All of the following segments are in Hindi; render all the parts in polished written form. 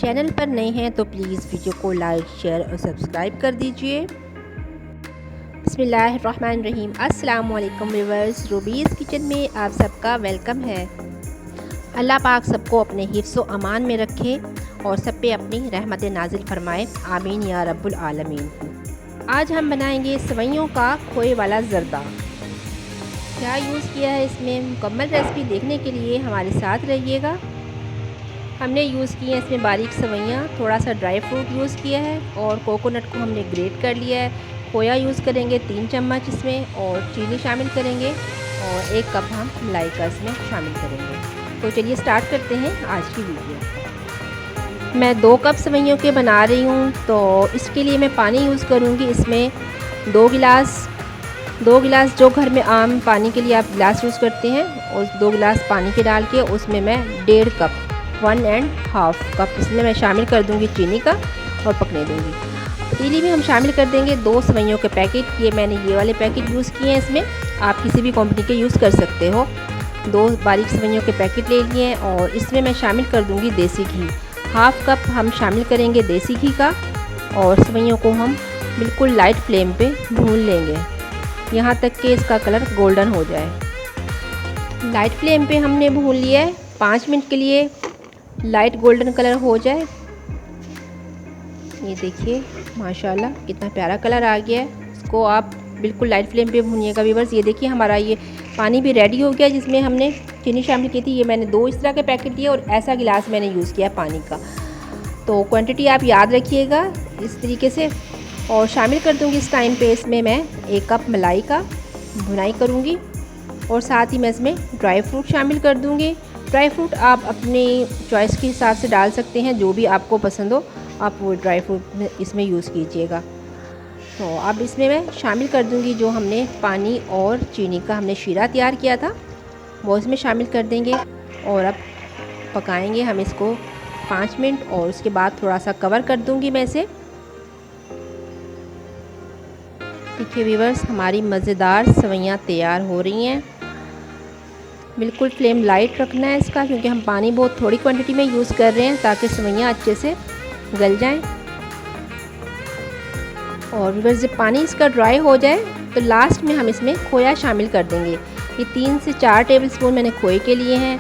चैनल पर नए हैं तो प्लीज़ वीडियो को लाइक शेयर और सब्सक्राइब कर दीजिए। बिस्मिल्लाहिर्रहमानिर्रहीम। अस्सलाम वालेकुम व्यूअर्स, रूबीज़ किचन में आप सबका वेलकम है। अल्लाह पाक सबको अपने हिफ्ज़ व अमान में रखे और सब पे अपनी रहमत नाजिल फरमाए, आमीन या रब्बुल आलमीन। आज हम बनाएंगे सेवइयों का खोए वाला ज़र्दा। क्या यूज़ किया है इसमें, मुकम्मल रेसिपी देखने के लिए हमारे साथ रहिएगा। हमने यूज़ किए हैं इसमें बारीक सेवइयाँ, थोड़ा सा ड्राई फ्रूट यूज़ किया है और कोकोनट को हमने ग्रेट कर लिया है। खोया यूज़ करेंगे 3 चम्मच इसमें और चीनी शामिल करेंगे और 1 कप हम मलाई का इसमें शामिल करेंगे। तो चलिए स्टार्ट करते हैं आज की वीडियो। मैं 2 कप सेवइयों के बना रही हूँ, तो इसके लिए मैं पानी यूज़ करूँगी। इसमें 2 गिलास जो घर में आम पानी के लिए आप गिलास यूज़ करते हैं, उस 2 गिलास पानी के डाल के उसमें मैं 1.5 कप 1.5 कप इसमें मैं शामिल कर दूंगी चीनी का और पकने दूंगी। पतीली में हम शामिल कर देंगे 2 सेवइयों के पैकेट। ये मैंने ये वाले पैकेट यूज़ किए हैं, इसमें आप किसी भी कंपनी के यूज़ कर सकते हो। 2 बारीक सेवइयों के पैकेट ले लिए हैं और इसमें मैं शामिल कर दूंगी देसी घी। 1/2 कप हम शामिल करेंगे देसी घी का और सेवइयों को हम बिल्कुल लाइट फ्लेम पे भून लेंगे यहाँ तक कि इसका कलर गोल्डन हो जाए। लाइट फ्लेम पे हमने भून लिया है 5 मिनट के लिए, लाइट गोल्डन कलर हो जाए। ये देखिए माशाल्लाह कितना प्यारा कलर आ गया है। इसको आप बिल्कुल लाइट फ्लेम पे भूनिएगा व्यूअर्स। ये देखिए हमारा ये पानी भी रेडी हो गया जिसमें हमने चीनी शामिल की थी। ये मैंने 2 इस तरह के पैकेट लिए और ऐसा गिलास मैंने यूज़ किया पानी का। तो क्वांटिटी आप याद रखिएगा इस तरीके से। और शामिल कर दूँगी इस टाइम पे इसमें मैं 1 कप मलाई का भुनाई करूँगी और साथ ही मैं इसमें ड्राई फ्रूट शामिल कर दूँगी। ड्राई फ्रूट आप अपनी चॉइस के हिसाब से डाल सकते हैं, जो भी आपको पसंद हो आप वो ड्राई फ्रूट इसमें यूज़ कीजिएगा। तो अब इसमें मैं शामिल कर दूंगी जो हमने पानी और चीनी का हमने शीरा तैयार किया था, वो इसमें शामिल कर देंगे और अब पकाएंगे हम इसको 5 मिनट और उसके बाद थोड़ा सा कवर कर दूंगी मैं इसे। देखिए व्यूअर्स हमारी मज़ेदार सेवइयाँ तैयार हो रही हैं। बिल्कुल फ्लेम लाइट रखना है इसका, क्योंकि हम पानी बहुत थोड़ी क्वांटिटी में यूज़ कर रहे हैं ताकि सेवइयाँ अच्छे से गल जाएं। और व्यूअर्स जब पानी इसका ड्राई हो जाए तो लास्ट में हम इसमें खोया शामिल कर देंगे। ये 3 से 4 टेबलस्पून मैंने खोए के लिए हैं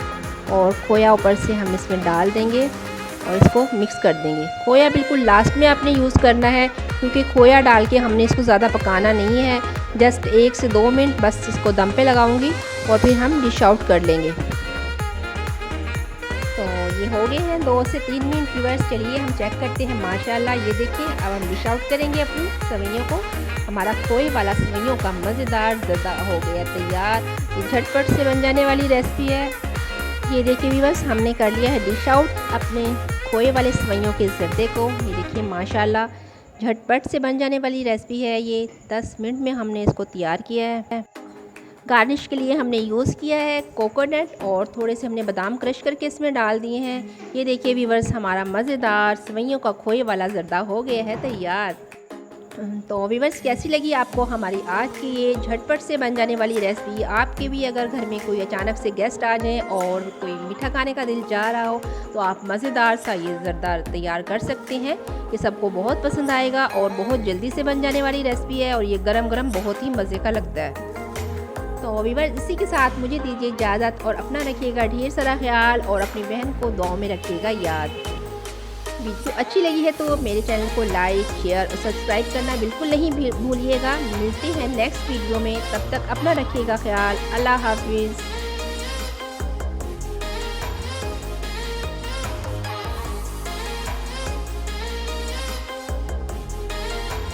और खोया ऊपर से हम इसमें डाल देंगे और इसको मिक्स कर देंगे। खोया बिल्कुल लास्ट में आपने यूज़ करना है, क्योंकि खोया डाल के हमने इसको ज़्यादा पकाना नहीं है। जस्ट 1 से 2 मिनट बस इसको दम पे लगाऊंगी और फिर हम डिश आउट कर लेंगे। तो ये हो गए हैं 2 से 3 मिनट व्यूअर्स। चलिए हम चेक करते हैं। माशाल्लाह ये देखिए अब हम डिश आउट करेंगे अपनी सेवइयों को। हमारा खोए वाला सेवइयों का मज़ेदार ज़र्दा हो गया तैयार। ये झटपट से बन जाने वाली रेसिपी है। ये देखिए व्यूअर्स हमने कर लिया है डिश आउट अपने खोए वाले सेवइयों के ज़र्दे को। ये देखिए माशाल्लाह झटपट से बन जाने वाली रेसिपी है ये। 10 मिनट में हमने इसको तैयार किया है। गार्निश के लिए हमने यूज़ किया है कोकोनट और थोड़े से हमने बादाम क्रश करके इसमें डाल दिए हैं। ये देखिए व्यूअर्स हमारा मज़ेदार सेवइयों का खोए वाला ज़र्दा हो गया है तैयार। तो व्यूअर्स कैसी लगी आपको हमारी आज की ये झटपट से बन जाने वाली रेसिपी। आपके भी अगर घर में कोई अचानक से गेस्ट आ जाएं और कोई मीठा खाने का दिल चाह रहा हो तो आप मज़ेदार सा ये ज़र्दा तैयार कर सकते हैं। ये सबको बहुत पसंद आएगा और बहुत जल्दी से बन जाने वाली रेसिपी है और ये गरम गरम बहुत ही मज़े का लगता है। तो व्यूअर्स इसी के साथ मुझे दीजिए इजाज़त और अपना रखिएगा ढेर सारा ख्याल और अपनी बहन को दुआ में रखिएगा याद। वीडियो अच्छी लगी है तो मेरे चैनल को लाइक शेयर और सब्सक्राइब करना बिल्कुल नहीं भूलिएगा। मिलते हैं नेक्स्ट वीडियो में, तब तक अपना रखिएगा ख्याल। अल्लाह हाफिज़।